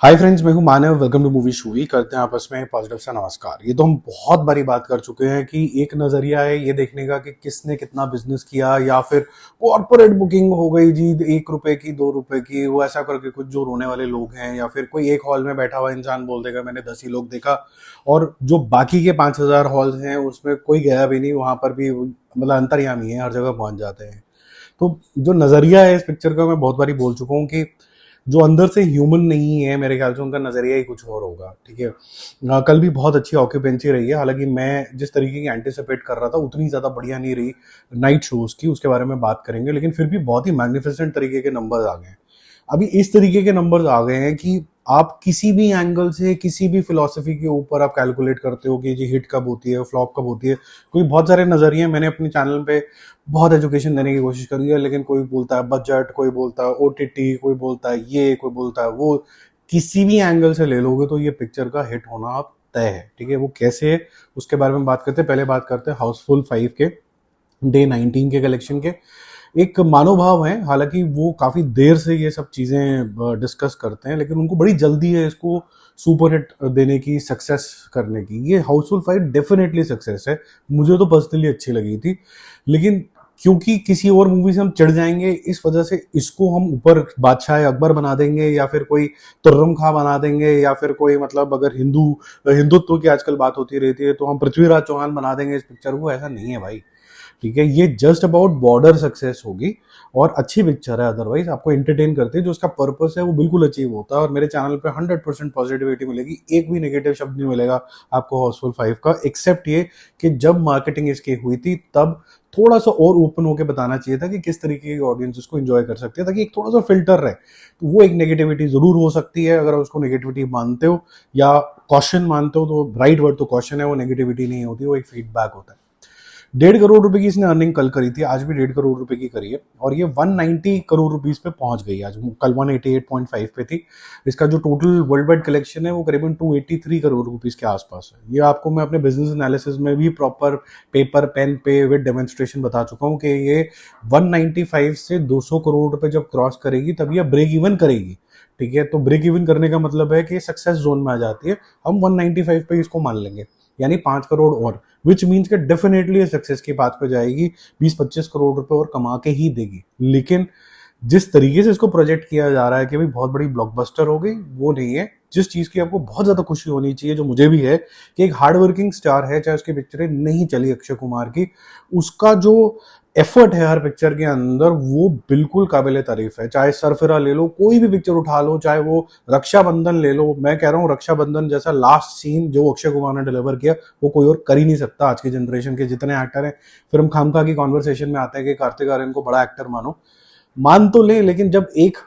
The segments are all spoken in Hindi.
हाय फ्रेंड्स, मैं हूं Manav. Welcome to Movie Shuvi. करते हैं आपस में पॉजिटिव सा नमस्कार। ये तो हम बहुत बारी बात कर चुके हैं कि एक नजरिया है ये देखने का कि किसने कितना बिजनेस किया, या फिर कॉर्पोरेट बुकिंग हो गई जी, 1 रुपए की 2 रुपए की, वो ऐसा करके कुछ जो रोने वाले लोग हैं, या फिर कोई एक हॉल में बैठा हुआ इंसान बोल देगा मैंने 10 ही लोग देखा, और जो बाकी के 5,000 हॉल्स हैं उसमें कोई गया भी नहीं, वहां पर भी मतलब अंतर्यामी है, हर जगह पहुंच जाते हैं। तो जो नजरिया है इस पिक्चर का, मैं बहुत बारी बोल चुका हूँ कि जो अंदर से ह्यूमन नहीं है, मेरे ख्याल से उनका नजरिया ही कुछ और होगा। ठीक है। कल भी बहुत अच्छी ऑक्यूपेंसी रही है, हालांकि मैं जिस तरीके की एंटिसिपेट कर रहा था उतनी ज्यादा बढ़िया नहीं रही नाइट शोज की, उसके बारे में बात करेंगे। लेकिन फिर भी बहुत ही मैग्निफिसेंट तरीके के नंबर्स आ गए हैं। अभी इस तरीके के नंबर्स आ गए हैं कि आप किसी भी एंगल से, किसी भी फिलॉसफी के ऊपर आप कैलकुलेट करते हो कि जी हिट कब होती है, फ्लॉप कब होती है। कोई बहुत सारे नजरिए मैंने अपने चैनल पे बहुत एजुकेशन देने की कोशिश करी है, लेकिन कोई बोलता है बजट, कोई बोलता है ओटीटी, कोई बोलता है ये, कोई बोलता है वो। किसी भी एंगल से ले लोगे तो ये पिक्चर का हिट होना अब तय है। ठीक है, वो कैसे है उसके बारे में बात करते हैं। पहले बात करते हैं हाउसफुल 5 के डे 19 के कलेक्शन के। एक मानव भाव है, हालांकि वो काफी देर से ये सब चीजें डिस्कस करते हैं, लेकिन उनको बड़ी जल्दी है इसको सुपर हिट देने की, सक्सेस करने की। ये हाउसफुल 5 डेफिनेटली सक्सेस है, मुझे तो पर्सनली अच्छी लगी थी। लेकिन क्योंकि किसी और मूवी से हम चिढ़ जाएंगे, इस वजह से इसको हम ऊपर बादशाह अकबर बना देंगे, या फिर कोई तुर्रम खां बना देंगे, या फिर कोई मतलब अगर हिंदुत्व की आजकल बात होती रहती है तो हम पृथ्वीराज चौहान बना देंगे इस पिक्चर को। ऐसा नहीं है भाई। ठीक है, ये जस्ट अबाउट बॉर्डर सक्सेस होगी, और अच्छी पिक्चर है। अदरवाइज आपको एंटरटेन करते हैं, जो उसका पर्पस है वो बिल्कुल अचीव होता है। और मेरे चैनल पे 100% पॉजिटिविटी मिलेगी, एक भी नेगेटिव शब्द नहीं मिलेगा आपको हाउसफुल 5 का, एक्सेप्ट ये कि जब मार्केटिंग इसकी हुई थी तब थोड़ा सा और ओपन होकर बताना चाहिए था कि किस तरीके की ऑडियंस उसको एंजॉय कर सकती है, ताकि एक थोड़ा सा फिल्टर रहे। तो वो एक नेगेटिविटी जरूर हो सकती है, अगर उसको नेगेटिविटी मानते हो या कॉशन मानते हो तो राइट वर्ड तो कॉशन है, वो नेगेटिविटी नहीं होती, वो एक फीडबैक होता है। 1.5 करोड़ रुपए की इसने अर्निंग कल करी थी, आज भी 1.5 करोड़ रुपए की करी है, और ये 190 करोड़ रुपीस पे पहुंच गई। आज कल 188.5 पे थी। इसका जो टोटल वर्ल्ड वाइड कलेक्शन है वो करीबन 283 करोड़ रुपीस के आसपास है। ये आपको मैं अपने बिजनेस एनालिसिस में भी प्रॉपर पेपर पेन पे विद डेमोन्स्ट्रेशन बता चुका हूँ कि ये 195 से 200 करोड़ रुपए जब क्रॉस करेगी तब ये ब्रेक इवन करेगी। ठीक है, तो ब्रेक इवन करने का मतलब है कि सक्सेस जोन में आ जाती है। हम 195 पे इसको मान लेंगे, यानी 5 करोड़ और, विच मीन्स के डेफिनेटली सक्सेस की बात पे जाएगी, 20-25 करोड़ रुपए और कमा के ही देगी। लेकिन जिस तरीके से इसको प्रोजेक्ट किया जा रहा है कि भाई बहुत बड़ी ब्लॉकबस्टर हो गई, वो नहीं है। जिस चीज की आपको बहुत ज्यादा खुशी होनी चाहिए, जो मुझे भी है, कि एक हार्ड वर्किंग स्टार है, चाहे उसकी पिक्चरें नहीं चली अक्षय कुमार की, उसका जो एफर्ट है हर पिक्चर के अंदर वो बिल्कुल काबिले तारीफ है। चाहे सरफिरा ले लो, कोई भी पिक्चर उठा लो, चाहे वो रक्षाबंधन ले लो, मैं कह रहा हूँ रक्षाबंधन जैसा लास्ट सीन जो अक्षय कुमार ने डिलीवर किया वो कोई और कर ही नहीं सकता। आज की जनरेशन के जितने एक्टर हैं, फिर हम खामखा की कॉन्वर्सेशन में आते हैं कि कार्तिक आर्यन को बड़ा एक्टर मानो, मान तो ले, लेकिन जब एक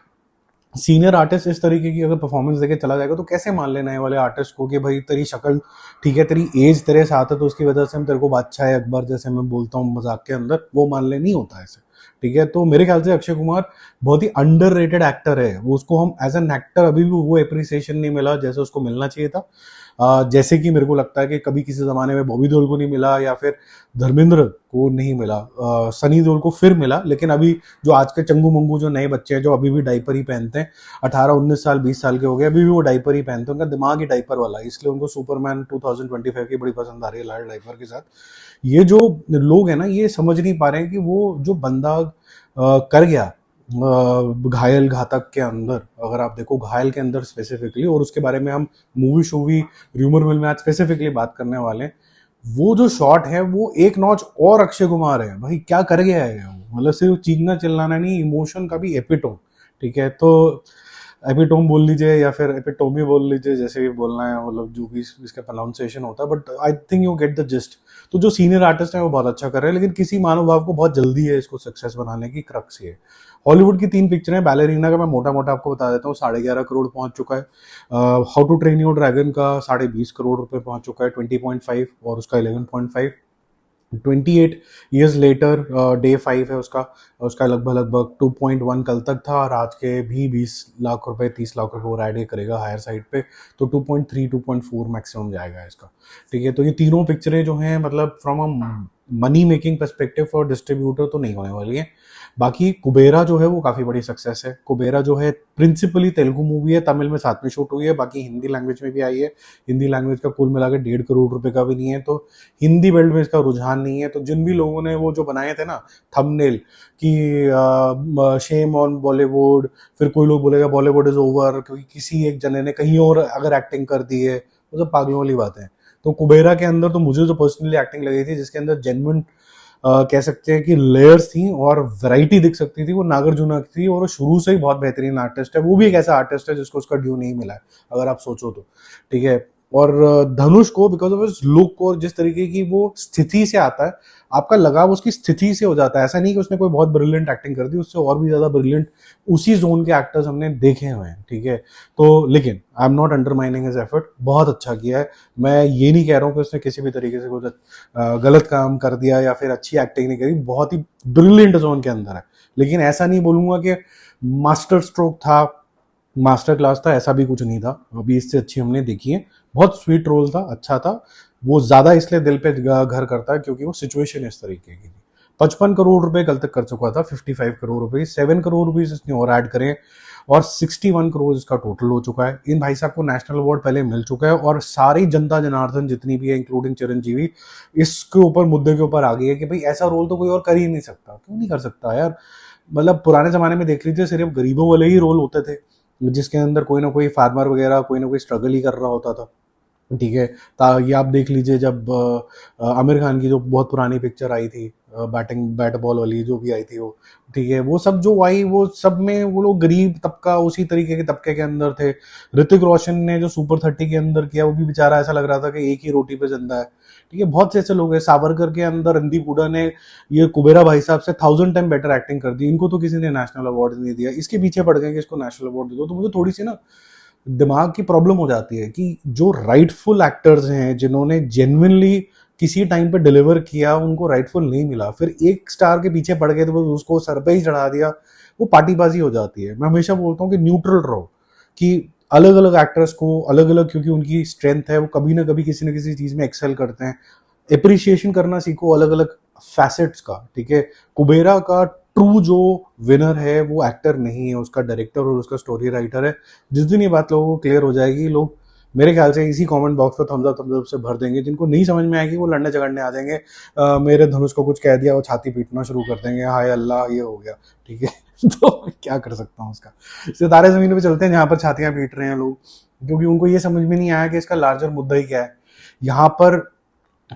सीनियर आर्टिस्ट इस तरीके की अगर परफॉर्मेंस देके चला जाएगा तो कैसे मान लेना है वाले आर्टिस्ट को कि भाई तेरी शक्ल ठीक है, तेरी एज तेरे साथ है, तो उसकी वजह से हम तेरे को बादशाह है अकबर जैसे मैं बोलता हूँ मजाक के अंदर, वो मान ले, नहीं होता ऐसे। ठीक है, तो मेरे ख्याल से अक्षय कुमार बहुत ही अंडररेटेड एक्टर है। वो उसको हम एज एन एक्टर अभी भी वो एप्रिसिएशन नहीं मिला जैसे उसको मिलना चाहिए था। जैसे कि मेरे को लगता है कि कभी किसी जमाने में बॉबी देओल को नहीं मिला, या फिर धर्मेंद्र को नहीं मिला, सनी देओल को फिर मिला। लेकिन अभी जो आज के चंगू मंगू जो नए बच्चे हैं जो अभी भी डाइपर ही पहनते हैं, 18-19 साल 20 साल के हो गए, अभी भी वो डाइपर ही पहनते हैं, उनका दिमाग ही डाइपर वाला है, इसलिए उनको सुपरमैन 2025 की बड़ी पसंद आ रही है लाल डाइपर के साथ। ये जो लोग हैं ना, ये समझ नहीं पा रहे हैं कि वो जो बंदा कर गया घायल घातक के अंदर, अगर आप देखो घायल के अंदर स्पेसिफिकली, और उसके बारे में हम मूवी शूवी र्यूमर मिल में आज स्पेसिफिकली बात करने वाले हैं, वो जो शॉट है वो एक नॉच और अक्षय कुमार है भाई, क्या कर गया है वो। मतलब सिर्फ चीखना चिल्लाना नहीं, इमोशन का भी एपिटोम। ठीक है, तो एपिटोम बोल लीजिए या फिर एपिटोमी बोल लीजिए, जैसे भी बोलना है, मतलब जो भी इसका प्रोनाउंसिएशन होता है, but I think you get the gist. तो जो सीनियर आर्टिस्ट हैं वो बहुत अच्छा कर रहे हैं, लेकिन किसी मानव भाव को बहुत जल्दी है इसको सक्सेस बनाने की, क्रक्स ये। हॉलीवुड की 3 पिक्चरें, बैलेरिना का मैं मोटा मोटा आपको बता देता हूँ, 11.5 करोड़ पहुंच चुका है। How to Train Your Dragon का 20.5 करोड़ रुपए पहुंच चुका है, 20.5, और उसका 11.5। 28 ईयर्स लेटर डे 5 है उसका, उसका लगभग 2.1 कल तक था, और आज के भी 20 लाख रुपए 30 लाख रुपए वो राइड करेगा हायर साइड पे, तो 2.3 2.4 मैक्सिमम जाएगा इसका। ठीक है, तो ये तीनों पिक्चरें जो हैं, मतलब from a money making perspective for distributor तो नहीं होने वाली है। बाकी कुबेरा जो है वो काफ़ी बड़ी सक्सेस है। कुबेरा जो है प्रिंसिपली तेलुगु मूवी है, तमिल में साथ में शूट हुई है, बाकी हिंदी लैंग्वेज में भी आई है। हिंदी लैंग्वेज का कुल मिलाकर 1.5 करोड़ का भी नहीं है, तो हिंदी वर्ल्ड में इसका रुझान नहीं है। तो जिन भी लोगों ने वो जो बनाए थे ना थंबनेल कि शेम ऑन बॉलीवुड, फिर कोई लोग बोलेगा बॉलीवुड इज ओवर क्योंकि किसी एक जने ने कहीं और अगर एक्टिंग कर दी है, वो सब पागलों वाली बात है। तो कुबेरा के अंदर तो मुझे जो पर्सनली एक्टिंग लगी थी, जिसके अंदर जेन्युइन कह सकते हैं कि लेयर्स थी और वैरायटी दिख सकती थी, वो नागार्जुन की थी। और वो शुरू से ही बहुत बेहतरीन आर्टिस्ट है, वो भी एक ऐसा आर्टिस्ट है जिसको उसका ड्यू नहीं मिला है अगर आप सोचो तो, ठीक है। और धनुष को बिकॉज ऑफ हिज लुक और जिस तरीके की वो स्थिति से आता है, आपका लगाव उसकी स्थिति से हो जाता है। ऐसा नहीं कि उसने कोई बहुत ब्रिलियंट एक्टिंग कर दी, उससे और भी ज्यादा ब्रिलियंट उसी जोन के एक्टर्स हमने देखे हुए हैं, ठीक है। तो लेकिन I am not undermining his effort, बहुत अच्छा किया है। मैं ये नहीं कह रहा हूँ कि उसने किसी भी तरीके से कुछ गलत काम कर दिया या फिर अच्छी एक्टिंग नहीं करी, बहुत ही ब्रिलियंट जोन के अंदर है। लेकिन ऐसा नहीं बोलूंगा कि मास्टर स्ट्रोक था, मास्टर क्लास था, ऐसा भी कुछ नहीं था। अभी इससे अच्छी हमने देखी है। बहुत स्वीट रोल था, अच्छा था। वो ज्यादा इसलिए दिल पे घर करता है क्योंकि वो सिचुएशन इस तरीके की थी। 55 करोड़ रुपए कल तक कर चुका था, 55 करोड़ रुपए, 7 करोड़ रुपीज इसने और ऐड करे और 61 करोड़ इसका टोटल हो चुका है। इन भाई साहब को नेशनल अवार्ड पहले मिल चुका है और सारी जनता जनार्दन जितनी भी है इंक्लूडिंग चिरंजीवी इसके ऊपर मुद्दे के ऊपर आ गई है कि भाई ऐसा रोल तो कोई और कर ही नहीं सकता। क्यों नहीं कर सकता यार? मतलब पुराने जमाने में देख लीजिए, सिर्फ गरीबों वाले ही रोल होते थे जिसके अंदर कोई ना कोई फार्मर वगैरह कोई ना कोई स्ट्रगल ही कर रहा होता था, ठीक है। ये आप देख लीजिए जब आमिर खान की जो बहुत पुरानी पिक्चर आई थी, बैट बॉल वाली जो भी आई थी वो, ठीक है, वो सब जो आई वो सब में वो लोग गरीब तबका उसी तरीके के तबके के अंदर थे। ऋतिक रोशन ने जो सुपर 30 के अंदर किया वो भी बेचारा ऐसा लग रहा था कि एक ही रोटी पे जिंदा है, ठीक है। बहुत से ऐसे लोग हैं। सावरकर के अंदर रणदीप हुड्डा ने ये कुबेरा भाई साहब से 1000 टाइम बेटर एक्टिंग कर दी। इनको तो किसी ने नेशनल अवार्ड नहीं दिया, इसके पीछे पड़ गए कि इसको नेशनल अवार्ड दे दो। तो मुझे थोड़ी सी ना दिमाग की प्रॉब्लम हो जाती है कि जो राइटफुल एक्टर्स हैं जिन्होंने जेन्युइनली किसी टाइम पे डिलीवर किया उनको राइटफुल नहीं मिला, फिर एक स्टार के पीछे पड़ गए तो उसको सर पे ही चढ़ा दिया, वो पार्टीबाजी हो जाती है। मैं हमेशा बोलता हूँ कि न्यूट्रल रहो, कि अलग अलग एक्टर्स को अलग अलग, क्योंकि उनकी स्ट्रेंथ है, वो कभी ना कभी किसी न किसी चीज में एक्सेल करते हैं। एप्रिसिएशन करना सीखो अलग अलग फैसेट्स का, ठीक है। कुबेरा का ट्रू जो विनर है वो एक्टर नहीं है, उसका डायरेक्टर और उसका स्टोरी राइटर है। जिस दिन ये बात लोगों को क्लियर हो जाएगी, लोग मेरे ख्याल से इसी कमेंट बॉक्स पर थम्स अप से भर देंगे। जिनको नहीं समझ में आएगी वो लड़ने झगड़ने आ जाएंगे, मेरे धनुष को कुछ कह दिया वो छाती पीटना शुरू कर देंगे, हाय अल्लाह ये हो गया, ठीक है। तो क्या कर सकता हूँ उसका। सितारे जमीन पे चलते हैं जहां पर छातियां पीट रहे हैं लोग, क्योंकि उनको ये समझ में नहीं आया कि इसका लार्जर मुद्दा ही क्या है। यहाँ पर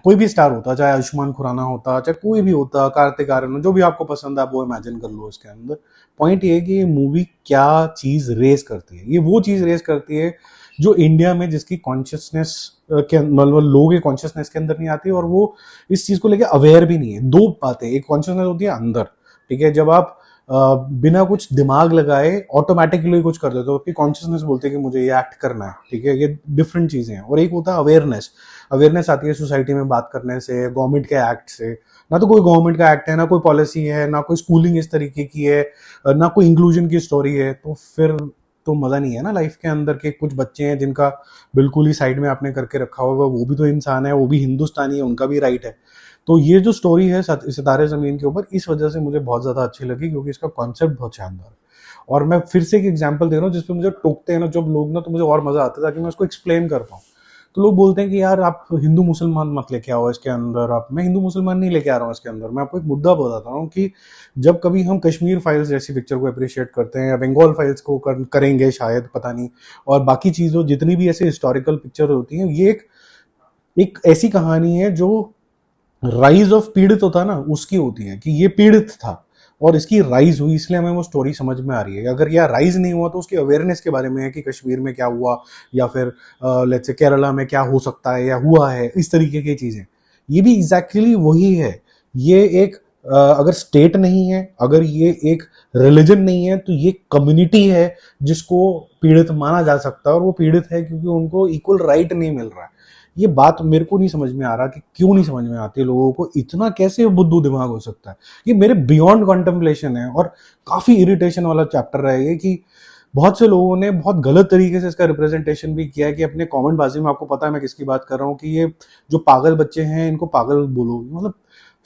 कोई भी स्टार होता, चाहे आयुष्मान खुराना होता, चाहे कोई भी होता, कार्तिक आर्यन, जो भी आपको पसंद है आप वो इमेजिन कर लो। इसके अंदर पॉइंट ये है कि ये मूवी क्या चीज रेस करती है। ये वो चीज रेस करती है जो इंडिया में जिसकी कॉन्शियसनेस के मतलब लोगों के कॉन्शियसनेस के अंदर नहीं आती और वो इस चीज को लेके अवेयर भी नहीं है। दो बातें, एक कॉन्शियसनेस होती है अंदर, ठीक है, जब आप बिना कुछ दिमाग लगाए ऑटोमेटिकली कुछ कर देते हो, आपकी कॉन्शियसनेस बोलती है कि मुझे ये एक्ट करना है, ठीक है, ये डिफरेंट चीजें हैं। और एक होता है अवेयरनेस। अवेयरनेस आती है सोसाइटी में बात करने से, गवर्नमेंट के एक्ट से। ना तो कोई गवर्नमेंट का एक्ट है, ना कोई पॉलिसी है, ना कोई स्कूलिंग इस तरीके की है, ना कोई इंक्लूजन की स्टोरी है, तो फिर तो मजा नहीं है ना लाइफ के अंदर। के कुछ बच्चे हैं जिनका बिल्कुल ही साइड में आपने करके रखा होगा, वो भी तो इंसान है, वो भी हिंदुस्तानी है, उनका भी राइट है। तो ये जो स्टोरी है सितारे जमीन के ऊपर, इस वजह से मुझे बहुत ज्यादा अच्छी लगी क्योंकि इसका कॉन्सेप्ट बहुत शानदार है। और मैं फिर से एक एग्जांपल दे रहा हूँ जिसपे मुझे टोकते हैं ना जब लोग ना, तो मुझे और मजा आता है ताकि मैं उसको एक्सप्लेन कर पाऊँ। तो लोग बोलते हैं कि यार आप हिंदू मुसलमान मत लेके आओ इसके अंदर, आप मैं हिंदू मुसलमान नहीं लेके आ रहा हूँ इसके अंदर। मैं आपको एक मुद्दा बताता हूँ कि जब कभी हम कश्मीर फाइल्स जैसी पिक्चर को अप्रिशिएट करते हैं या बंगाल फाइल्स को करेंगे शायद, पता नहीं, और बाकी चीजों जितनी भी ऐसे हिस्टोरिकल पिक्चर होती हैं, ये एक ऐसी कहानी है जो राइज ऑफ पीड़ित होता है ना, उसकी होती है कि ये पीड़ित था और इसकी राइज हुई, इसलिए हमें वो स्टोरी समझ में आ रही है। अगर यह राइज नहीं हुआ तो उसकी अवेयरनेस के बारे में है कि कश्मीर में क्या हुआ या फिर लेट्स से केरला में क्या हो सकता है या हुआ है, इस तरीके की चीजें। ये भी एग्जैक्टली वही है। ये एक अगर स्टेट नहीं है, अगर ये एक रिलीजन नहीं है, तो ये कम्युनिटी है जिसको पीड़ित माना जा सकता है। और वो पीड़ित है क्योंकि उनको इक्वल राइट नहीं मिल रहा है। ये बात मेरे को नहीं समझ में आ रहा कि क्यों नहीं समझ में आती है लोगों को, इतना कैसे बुद्धू दिमाग हो सकता है। ये मेरे बियॉन्ड कॉन्टेम्पलेशन है और काफी इरिटेशन वाला चैप्टर है ये, कि बहुत से लोगों ने बहुत गलत तरीके से इसका रिप्रेजेंटेशन भी किया है कि अपने कमेंट बाजी में, आपको पता है मैं किसकी बात कर रहा हूँ, कि ये जो पागल बच्चे हैं इनको पागल बोलो। मतलब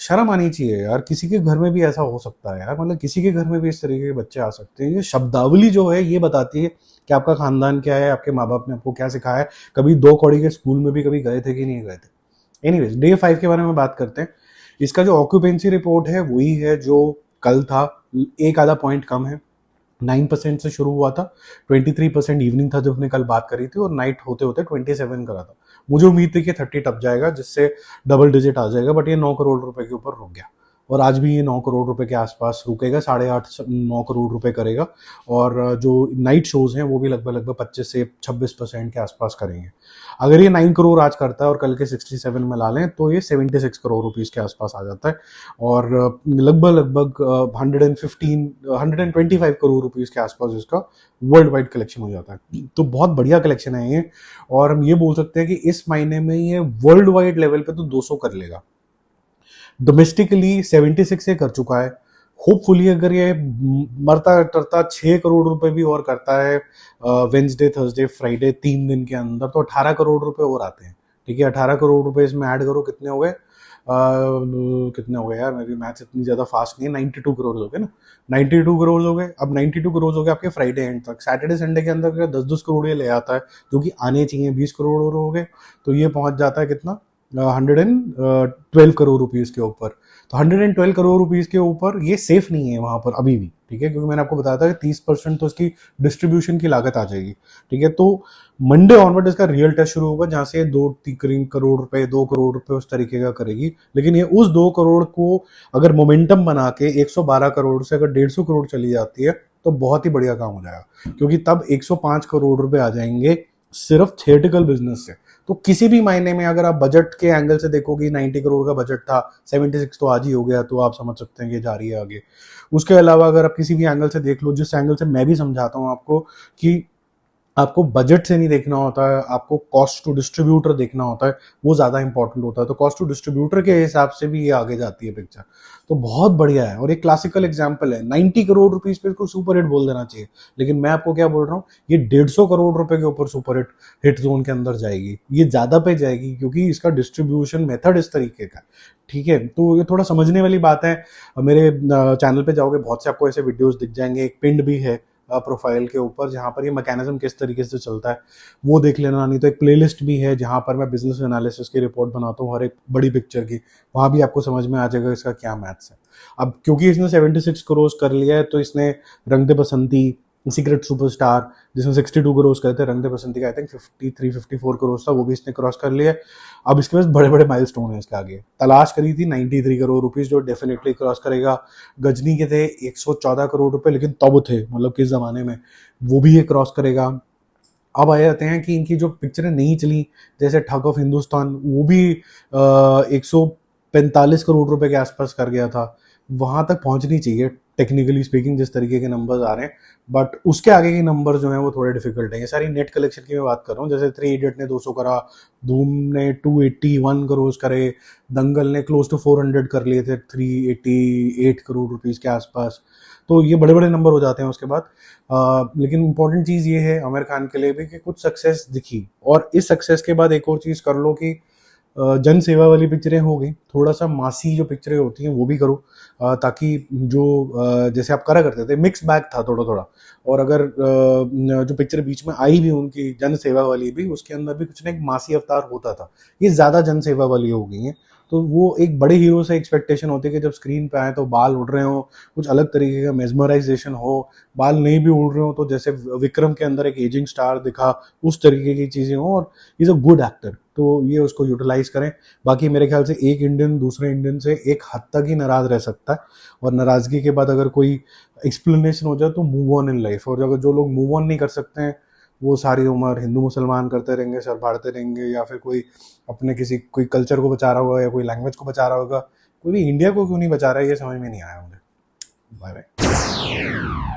शर्म आनी चाहिए यार, किसी के घर में भी ऐसा हो सकता है यार, मतलब किसी के घर में भी इस तरीके के बच्चे आ सकते हैं। ये शब्दावली जो है ये बताती है कि आपका खानदान क्या है, आपके माँ बाप ने आपको क्या सिखाया है, कभी दो कौड़ी के स्कूल में भी कभी गए थे कि नहीं गए थे। एनीवेज, डे 5 के बारे में बात करते हैं। इसका जो ऑक्यूपेंसी रिपोर्ट है वही है जो कल था, एक आधा पॉइंट कम है। 9% से शुरू हुआ था, 23% इवनिंग था जब हमने कल बात करी थी, और नाइट होते होते 27 करा था। मुझे उम्मीद थी कि 30 टप जाएगा, जिससे डबल डिजिट आ जाएगा, बट ये 9 करोड़ रुपए के ऊपर रुक गया, और आज भी ये 9 करोड़ रुपए के आसपास रुकेगा, 8.5 9 करोड़ रुपए करेगा। और जो नाइट शोज हैं वो भी लगभग 25 से 26% के आसपास करेंगे। अगर ये 9 करोड़ आज करता है और कल के 67 में ला लें तो ये 76 करोड़ रुपीस के आसपास आ जाता है, और लगभग 125 करोड़ रुपीस के आसपास इसका वर्ल्ड वाइड कलेक्शन हो जाता है। तो बहुत बढ़िया कलेक्शन है ये, और हम ये बोल सकते हैं कि इस महीने में ये वर्ल्ड वाइड लेवल पे तो 200 कर लेगा। डोमेस्टिकली 76 से कर चुका है। होपफुली अगर ये मरता टरता 6 करोड़ रुपए भी और करता है वेंसडे थर्सडे फ्राइडे 3 दिन के अंदर, तो 18 करोड़ रुपए और आते हैं। ठीक है, 18 करोड़ रुपए इसमें ऐड करो, कितने हो गए, कितने हो गए यार, मेरी मैथ्स इतनी ज्यादा फास्ट नहीं है। 92 करोड़ हो गए ना, 92 करोड़ हो गए। अब 92 करोड़ हो गए आपके फ्राइडे एंड तक। सैटरडे संडे के अंदर 10-10 करोड़ ये ले आता है, जो कि आने चाहिए 20 करोड़ और हो गए, तो ये पहुंच जाता है कितना, 112 करोड़ रुपीज के ऊपर। तो 112 करोड़ रुपीज के ऊपर ये सेफ नहीं है वहां पर अभी भी। ठीक है, क्योंकि मैंने आपको बताया था कि 30% तो इसकी डिस्ट्रीब्यूशन की लागत आ जाएगी। ठीक है, तो मंडे ऑनवर्ड इसका रियल टेस्ट शुरू होगा, जहां से 2-3 करोड़ रुपए 2 करोड़ रुपए उस तरीके का करेगी। लेकिन ये उस 2 करोड़ को अगर मोमेंटम बना के 112 करोड़ से अगर 150 करोड़ चली जाती है तो बहुत ही बढ़िया काम हो जाएगा, क्योंकि तब 105 करोड़ रुपए आ जाएंगे सिर्फ थिएटिकल बिजनेस से। तो किसी भी महीने में अगर आप बजट के एंगल से देखोगे, 90 करोड़ का बजट था, 76 तो आज ही हो गया, तो आप समझ सकते हैं कि जा रही है आगे। उसके अलावा अगर आप किसी भी एंगल से देख लो, जिस एंगल से मैं भी समझाता हूँ आपको कि आपको बजट से नहीं देखना होता है, आपको कॉस्ट टू डिस्ट्रीब्यूटर देखना होता है, वो ज्यादा इंपॉर्टेंट होता है। तो कॉस्ट टू डिस्ट्रीब्यूटर के हिसाब से भी ये आगे जाती है पिक्चर, तो बहुत बढ़िया है। और एक क्लासिकल एग्जांपल है, 90 करोड़ रुपीस पे इसको सुपर हिट बोल देना चाहिए, लेकिन मैं आपको क्या बोल रहा हूँ, ये 150 करोड़ रुपए के ऊपर सुपर हिट जोन के अंदर जाएगी, ये ज्यादा पे जाएगी, क्योंकि इसका डिस्ट्रीब्यूशन मेथड इस तरीके का। ठीक है, तो ये थोड़ा समझने वाली बात है। मेरे चैनल पे जाओगे, बहुत से आपको ऐसे वीडियोस दिख जाएंगे, एक पिंड भी है प्रोफाइल के ऊपर, जहां पर ये मैकेनिज्म किस तरीके से चलता है वो देख लेना। नहीं तो एक प्लेलिस्ट भी है जहां पर मैं बिजनेस एनालिसिस की रिपोर्ट बनाता हूँ हर एक बड़ी पिक्चर की, वहां भी आपको समझ में आ जाएगा इसका क्या मैथ्स है। अब क्योंकि इसने 76 करोड़ कर लिया है, तो इसने रंग दे बसंती, सीक्रेट सुपरस्टार जिसमें 62 करोड़ गए थे, रंग दे बसंती का आई थिंक 53-54 करोड़ था, वो भी इसने क्रॉस कर लिया। अब इसके पास बड़े बड़े माइलस्टोन है इसके आगे। तलाश करी थी 93 करोड़ रुपीस, जो डेफिनेटली क्रॉस करेगा। गजनी के थे 114 करोड़ रुपए, लेकिन तब थे, मतलब किस जमाने में, वो भी ये क्रॉस करेगा। अब आ जाते हैं कि इनकी जो पिक्चरें नहीं चली, जैसे ठग ऑफ हिंदुस्तान, वो भी 145 करोड़ रुपए के आसपास कर गया था। वहां तक पहुंचनी चाहिए टेक्निकली स्पीकिंग, जिस तरीके के नंबर्स आ रहे हैं, बट उसके आगे के नंबर जो हैं वो थोड़े डिफिकल्ट हैं। ये सारी नेट कलेक्शन की मैं बात कर रहा हूँ, जैसे 3 इडियट ने 200 करा, धूम ने 281 करोड़ करे, दंगल ने क्लोज टू 400 कर लिए थे, 388 करोड़ रुपीस के आसपास। तो ये बड़े बड़े नंबर हो जाते हैं उसके बाद। लेकिन इंपॉर्टेंट चीज ये है आमिर खान के लिए भी कि कुछ सक्सेस दिखी, और इस सक्सेस के बाद एक और चीज कर लो कि जन सेवा वाली पिक्चरें हो गई, थोड़ा सा मासी जो पिक्चरें होती हैं वो भी करो, ताकि जो जैसे आप करा करते थे, मिक्स बैग था थोड़ा थोड़ा। और अगर जो पिक्चर बीच में आई भी उनकी जन सेवा वाली भी, उसके अंदर भी कुछ ना एक मासी अवतार होता था, ये ज्यादा जन सेवा वाली हो गई है। तो वो एक बड़े हीरो से एक्सपेक्टेशन होती है कि जब स्क्रीन पे आए तो बाल उड़ रहे हो, कुछ अलग तरीके का मेस्मराइजेशन हो, बाल नहीं भी उड़ रहे हो तो जैसे विक्रम के अंदर एक एजिंग स्टार दिखा, उस तरीके की चीजें हो, और इज अ गुड एक्टर, तो ये उसको यूटिलाइज करें। बाकी मेरे ख्याल से एक इंडियन दूसरे इंडियन से एक हद तक ही नाराज रह सकता है, और नाराजगी के बाद अगर कोई एक्सप्लेनेशन हो जाए तो मूव ऑन इन लाइफ। और अगर जो लोग मूव ऑन नहीं कर सकते हैं, वो सारी उम्र हिंदू मुसलमान करते रहेंगे, सर फाड़ते रहेंगे, या फिर कोई अपने किसी कोई कल्चर को बचा रहा होगा या कोई लैंग्वेज को बचा रहा होगा। कोई भी इंडिया को क्यों नहीं बचा रहा है, ये समझ में नहीं आया मुझे। Bye bye.